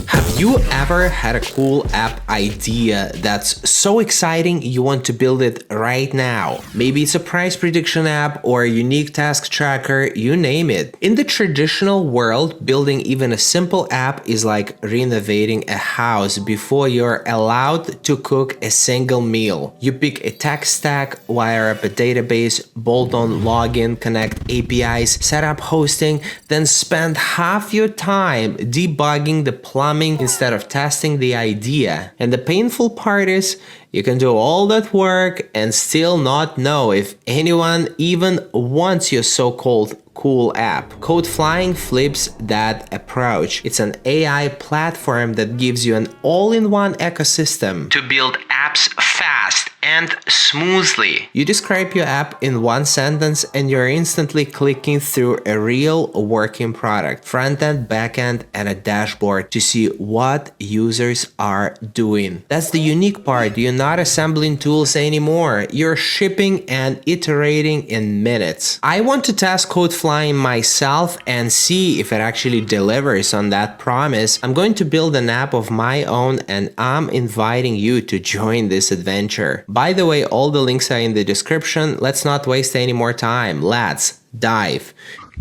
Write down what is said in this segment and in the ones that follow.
Have you ever had a cool app idea that's so exciting you want to build it right now? Maybe it's a price prediction app or a unique task tracker, you name it. In the traditional world, building even a simple app is like renovating a house before you're allowed to cook a single meal. You pick a tech stack, wire up a database, bolt on login, connect APIs, set up hosting, then spend half your time debugging the plumbing instead of testing the idea. And the painful part is you can do all that work and still not know if anyone even wants your so-called cool app. CodeFlying flips that approach. It's an AI platform that gives you an all-in-one ecosystem to build apps fast and smoothly. You describe your app in one sentence and you're instantly clicking through a real working product, front-end, back-end, and a dashboard to see what users are doing. That's the unique part. You're not assembling tools anymore. You're shipping and iterating in minutes. I want to test CodeFlying myself and see if it actually delivers on that promise. I'm going to build an app of my own and I'm inviting you to join this adventure. By the way, all the links are in the description. Let's not waste any more time. Let's dive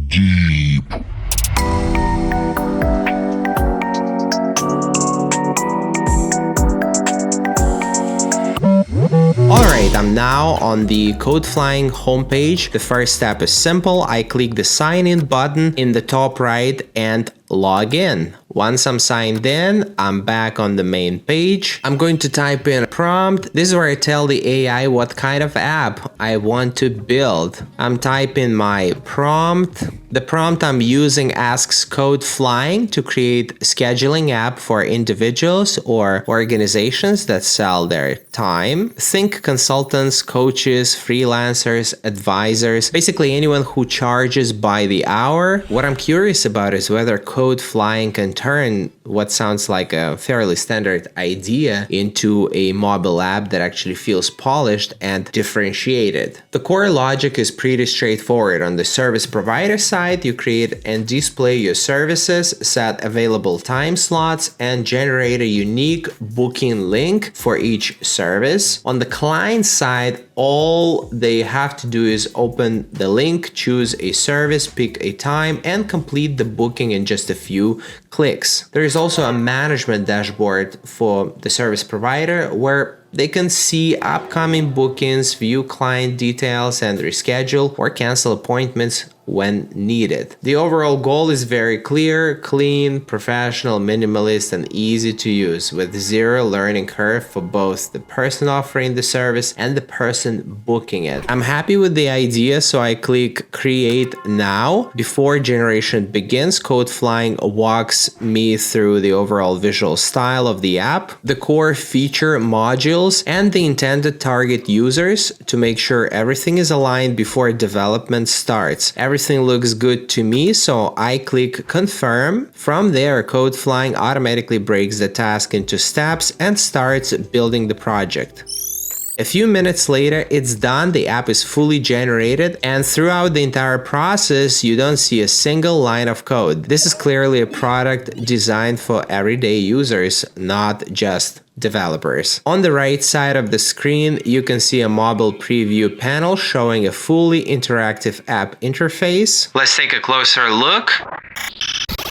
deep. Alright, I'm now on the CodeFlying homepage. The first step is simple. I click the sign in button in the top right and log in. Once I'm signed in, I'm back on the main page. I'm going to type in a prompt. This is where I tell the AI what kind of app I want to build. I'm typing my prompt. The prompt I'm using asks CodeFlying to create a scheduling app for individuals or organizations that sell their time. Think consultants, coaches, freelancers, advisors, basically anyone who charges by the hour. What I'm curious about is whether CodeFlying can turn what sounds like a fairly standard idea into a mobile app that actually feels polished and differentiated. The core logic is pretty straightforward. On the service provider side, you create and display your services, set available time slots, and generate a unique booking link for each service. On the client side, all they have to do is open the link, choose a service, pick a time, and complete the booking in just a few clicks. There is also a management dashboard for the service provider where they can see upcoming bookings, view client details, and reschedule or cancel appointments when needed. The overall goal is very clear, clean, professional, minimalist, and easy to use, with zero learning curve for both the person offering the service and the person booking it. I'm happy with the idea, so I click Create Now. Before generation begins, CodeFlying walks me through the overall visual style of the app, the core feature modules, and the intended target users to make sure everything is aligned before development starts. Everything looks good to me, so I click Confirm. From there, CodeFlying automatically breaks the task into steps and starts building the project. A few minutes later, it's done, the app is fully generated, and throughout the entire process, you don't see a single line of code. This is clearly a product designed for everyday users, not just developers. On the right side of the screen, you can see a mobile preview panel showing a fully interactive app interface. Let's take a closer look.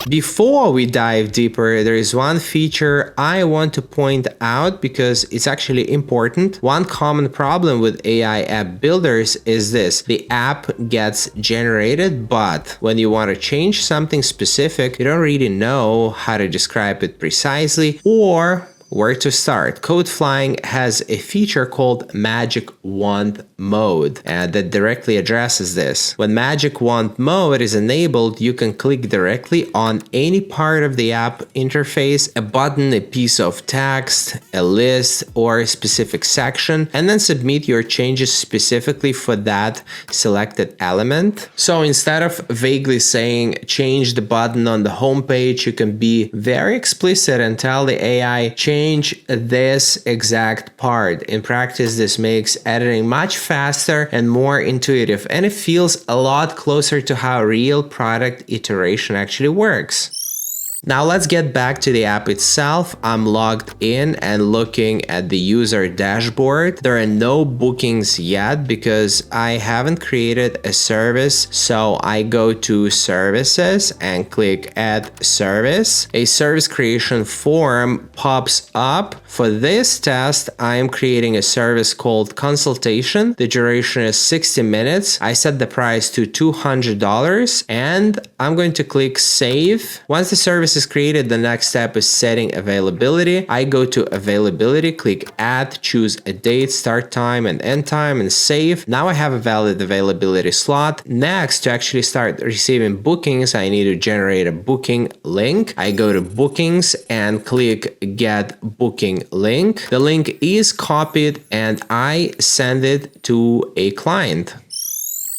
Before we dive deeper, there is one feature I want to point out because it's actually important. One common problem with AI app builders is this: the app gets generated, but when you want to change something specific, you don't really know how to describe it precisely or where to start. CodeFlying has a feature called Magic Wand Mode that directly addresses this. When Magic Wand Mode is enabled, you can click directly on any part of the app interface, a button, a piece of text, a list, or a specific section, and then submit your changes specifically for that selected element. So instead of vaguely saying change the button on the homepage, you can be very explicit and tell the AI change this exact part. In practice, this makes editing much faster and more intuitive, and it feels a lot closer to how real product iteration actually works. Now let's get back to the app itself. I'm logged in and looking at the user dashboard. There are no bookings yet because I haven't created a service. So I go to services and click add service. A service creation form pops up. For this test, I am creating a service called consultation. The duration is 60 minutes. I set the price to $200 and I'm going to click save. Once the service is created, the next step is setting availability. I go to availability, click add, choose a date, start time and end time, and save. Now I have a valid availability slot. Next, to actually start receiving bookings, I need to generate a booking link. I go to bookings and click get booking link. The link is copied and I send it to a client.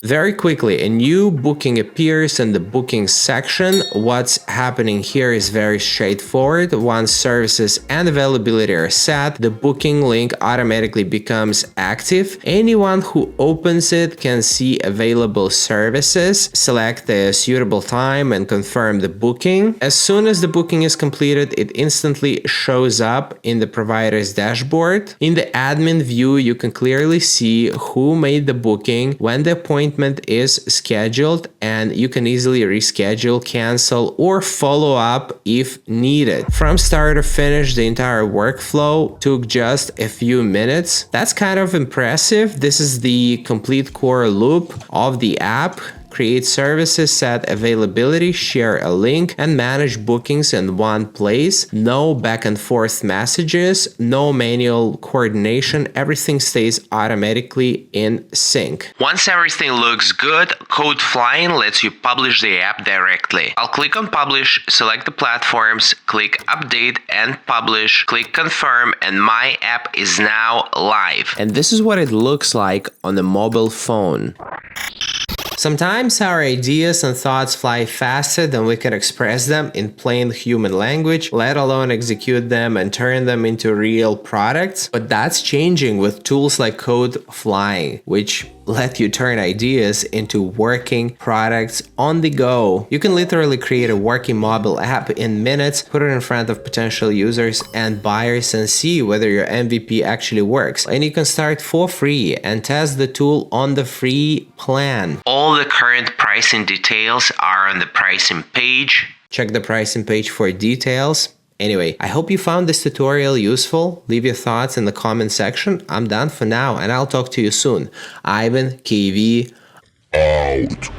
Very quickly, a new booking appears in the booking section. What's happening here is very straightforward. Once services and availability are set, the booking link automatically becomes active. Anyone who opens it can see available services, select a suitable time and confirm the booking. As soon as the booking is completed, it instantly shows up in the provider's dashboard. In the admin view, you can clearly see who made the booking, when the appointment is scheduled, and you can easily reschedule, cancel, or follow up if needed. From start to finish, the entire workflow took just a few minutes. That's kind of impressive. This is the complete core loop of the app. Create services, set availability, share a link, and manage bookings in one place. No back and forth messages, no manual coordination. Everything stays automatically in sync. Once everything looks good, CodeFlying lets you publish the app directly. I'll click on publish, select the platforms, click update and publish, click confirm, and my app is now live. And this is what it looks like on the mobile phone. Sometimes our ideas and thoughts fly faster than we can express them in plain human language, let alone execute them and turn them into real products. But that's changing with tools like CodeFlying, which let you turn ideas into working products on the go. You can literally create a working mobile app in minutes, put it in front of potential users and buyers and see whether your MVP actually works. And you can start for free and test the tool on the free plan. All the current pricing details are on the pricing page. Check the pricing page for details. Anyway, I hope you found this tutorial useful. Leave your thoughts in the comment section. I'm done for now and I'll talk to you soon. Ivan KV out.